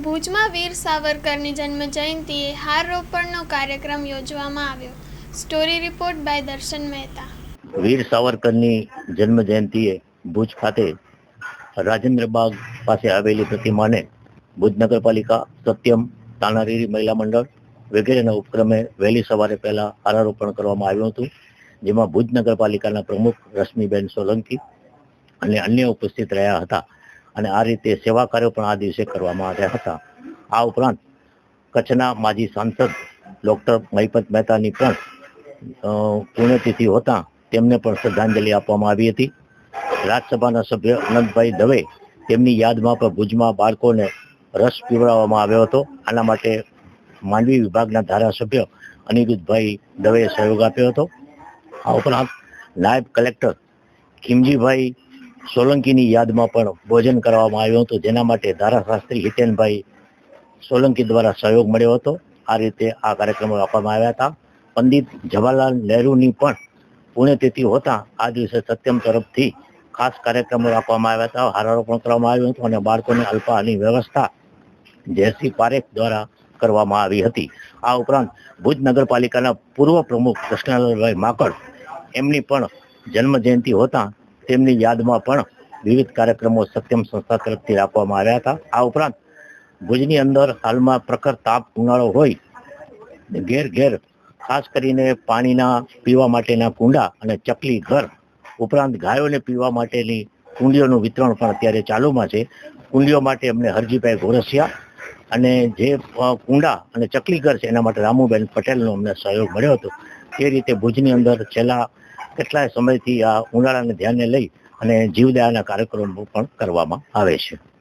ભુજમાં વીર સાવરકરની જન્મ જયંતિએ હારરોપણનો કાર્યક્રમ યોજવામાં આવ્યો. સ્ટોરી રિપોર્ટ બાય દર્શન મહેતા. વીર સાવરકરની જન્મ જયંતિએ ભુજ ખાતે રાજેન્દ્રબાગ પાસે આવેલી પ્રતિમાને ભુજ નગરપાલિકા, સત્યમ, તાનારીરી મહિલા મંડળ વગેરેના ઉપક્રમે વહેલી સવારે પહેલા હારારોપણ કરવામાં આવ્યું હતું, જેમાં ભુજ નગરપાલિકાના પ્રમુખ રશ્મિબેન સોલંકી અને અન્ય ઉપસ્થિત રહ્યા હતા અને આ રીતે સેવા કાર્યો પણ આ દિવસે કરવામાં આવ્યા હતા. આ ઉપરાંત કચ્છના માજી સાંસદ ડોક્ટર મહિપત મહેતાની પણ પુણ્યતિથિ હોતા તેમને પણ શ્રદ્ધાંજલિ આપવામાં આવી હતી. રાજ્યસભાના સભ્ય અનંતભાઈ દવે તેમની યાદમાં પણ ભુજમાં બાળકોને રસ પીવડાવવામાં આવ્યો હતો. આના માટે માંડવી વિભાગના ધારાસભ્ય અનિરુદ્ધભાઈ દવેએ સહયોગ આપ્યો હતો. આ ઉપરાંત નાયબ કલેક્ટર ખીમજીભાઈ સોલંકીની યાદમાં પણ ભોજન કરવામાં આવ્યું હતું, જેના માટે ધારાશાસ્ત્રી હિતેનભાઈ સોલંકી દ્વારા સહયોગ મળ્યો હતો. આ રીતે આ કાર્યક્રમો આપવામાં આવ્યા હતા. પંડિત જવાહરલાલ નહેરુની પણ પુણ્યતિથિ હોતા આ દિવસે સત્યમ તરફથી ખાસ કાર્યક્રમો રાખવામાં આવ્યા હતા. હારારોપણ કરવામાં આવ્યું હતું અને બાળકોને અલ્પાહારની વ્યવસ્થા જયશ્રી પારેખ દ્વારા કરવામાં આવી હતી. આ ઉપરાંત ભુજ નગરપાલિકાના પૂર્વ પ્રમુખ કૃષ્ણલાલભાઈ માકડ એમની પણ જન્મ જયંતિ હોતા તેમની યાદમાં પણ વિવિધ કાર્યક્રમો સત્યમ સંસ્થા તરફથી રાખવામાં આવ્યા હતા. આ ઉપરાંત ભુજની અંદર હાલમાં પ્રખર તાપ ઉનાળો હોય, ઘેર ઘેર ખાસ કરીને પાણીના પીવા માટેના કુંડા અને ચકલી ઘર ઉપરાંત ગાયોને પીવા માટેની કુંડીઓનું વિતરણ પણ અત્યારે ચાલુમાં છે. કુંડીઓ માટે અમને હરજીભાઈ ઘોરસિયા અને જે કુંડા અને ચકલી ઘર છે એના માટે રામુબેન પટેલનો અમને સહયોગ મળ્યો હતો. તે રીતે ભુજની અંદર છેલ્લા કેટલાય સમયથી આ ઉનાળાને ધ્યાને લઈ અને જીવદયાના કાર્યક્રમો પણ કરવામાં આવે છે.